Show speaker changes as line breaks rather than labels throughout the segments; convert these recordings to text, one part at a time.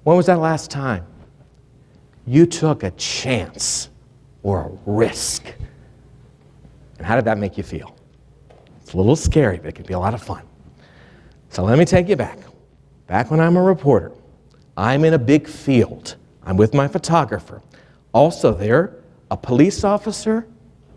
When was that last time you took a chance or a risk? And how did that make you feel? It's a little scary, but it can be a lot of fun. So let me take you back. Back when I'm a reporter, I'm in a big field. I'm with my photographer. Also there, a police officer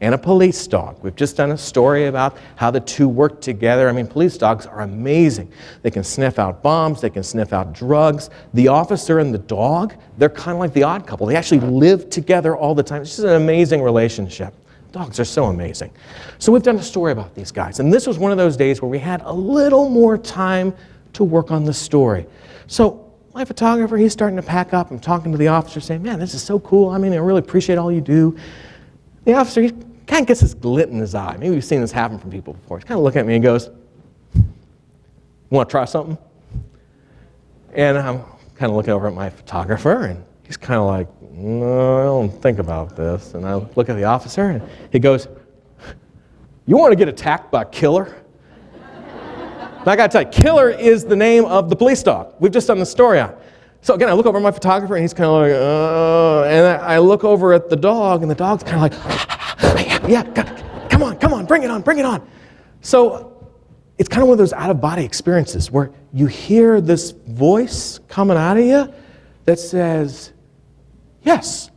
and a police dog. We've just done a story about how the two work together. I mean, police dogs are amazing. They can sniff out bombs, they can sniff out drugs. The officer and the dog, they're kind of like the odd couple. They actually live together all the time. It's just an amazing relationship. Dogs are so amazing. So we've done a story about these guys, and this was one of those days where we had a little more time to work on the story. So my photographer, he's starting to pack up. I'm talking to the officer saying, man, this is so cool. I mean, I really appreciate all you do. The officer, he kind of gets this glint in his eye. Maybe you've seen this happen from people before. He's kind of looking at me and goes, you want to try something? And I'm kind of looking over at my photographer, and he's kind of like, no, I don't think about this. And I look at the officer, and he goes, you want to get attacked by Killer? And I got to tell you, Killer is the name of the police dog. We've just done the story on it. So again, I look over at my photographer, and he's kind of like, and I look over at the dog, and the dog's kind of like, yeah, come on, bring it on. So it's kind of one of those out-of-body experiences where you hear this voice coming out of you that says, yes.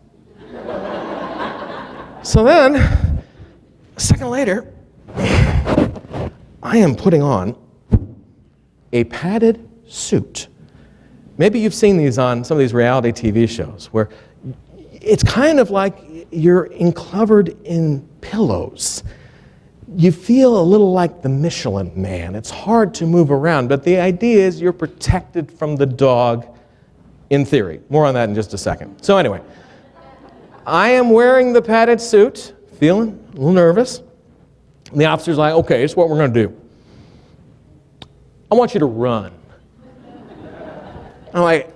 So then, a second later, I am putting on a padded suit. Maybe you've seen these on some of these reality TV shows where it's kind of like you're covered in pillows. You feel a little like the Michelin Man. It's hard to move around, but the idea is you're protected from the dog in theory. More on that in just a second. So anyway, I am wearing the padded suit, feeling a little nervous. And the officer's like, okay, here's what we're going to do. I want you to run. I'm like,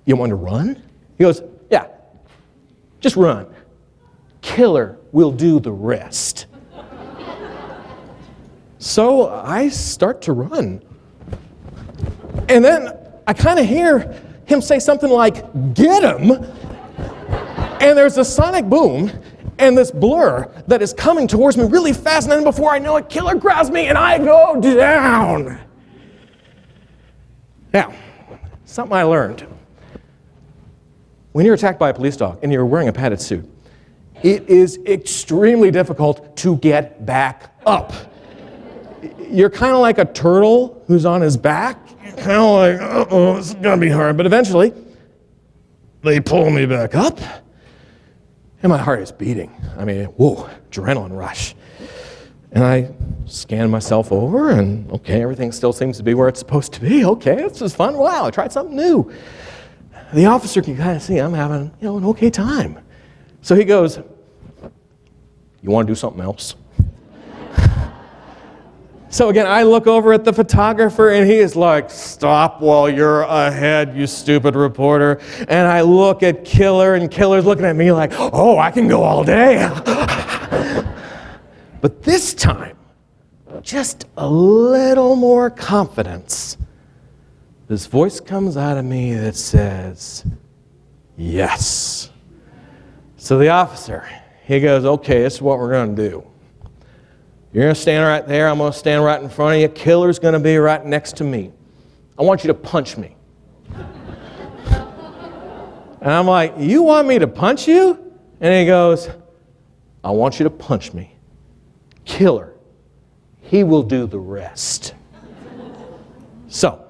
you want to run? He goes, yeah, just run. Killer will do the rest. So I start to run. And then I kind of hear him say something like, get him. And there's a sonic boom and this blur that is coming towards me really fast. And then before I know it, Killer grabs me and I go down. Now, something I learned. When you're attacked by a police dog and you're wearing a padded suit, it is extremely difficult to get back up. You're kind of like a turtle who's on his back. Kind of like, uh-oh, this is going to be hard. But eventually, they pull me back up, and my heart is beating. I mean, whoa, adrenaline rush. And I scan myself over, and okay, everything still seems to be where it's supposed to be. Okay, this is fun. Wow, I tried something new. The officer can kind of see I'm having, an okay time. So he goes, you want to do something else? So again, I look over at the photographer, and he is like, stop while you're ahead, you stupid reporter. And I look at Killer, and Killer's looking at me like, oh, I can go all day. But this time, just a little more confidence. This voice comes out of me that says, yes. So the officer, he goes, okay, this is what we're going to do. You're going to stand right there. I'm going to stand right in front of you. Killer's going to be right next to me. I want you to punch me. And I'm like, you want me to punch you? And he goes, I want you to punch me. Killer, he will do the rest. So,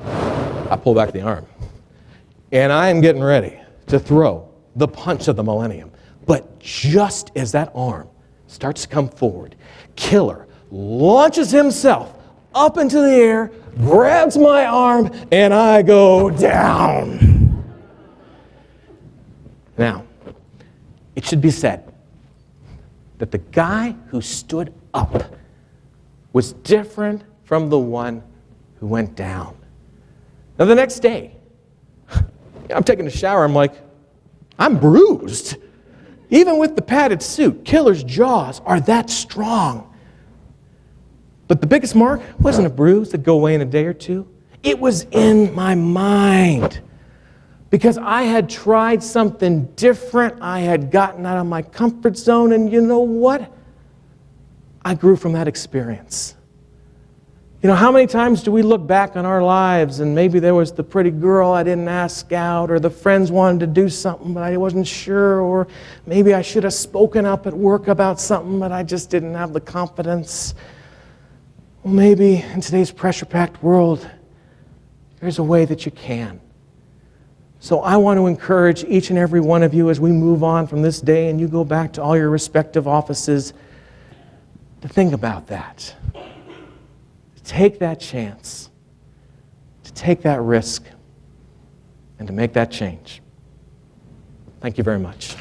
I pull back the arm. And I am getting ready to throw the punch of the millennium. But just as that arm starts to come forward, Killer launches himself up into the air, grabs my arm, and I go down. Now, it should be said that the guy who stood up was different from the one who went down. Now, the next day, I'm taking a shower, I'm like, I'm bruised. Even with the padded suit, Killer's jaws are that strong. But the biggest mark wasn't a bruise that'd go away in a day or two. It was in my mind. Because I had tried something different. I had gotten out of my comfort zone. And you know what? I grew from that experience. You know, how many times do we look back on our lives and maybe there was the pretty girl I didn't ask out, or the friends wanted to do something but I wasn't sure, or maybe I should have spoken up at work about something but I just didn't have the confidence. Well, maybe in today's pressure-packed world, there's a way that you can. So I want to encourage each and every one of you as we move on from this day and you go back to all your respective offices to think about that. Take that chance, to take that risk, and to make that change. Thank you very much.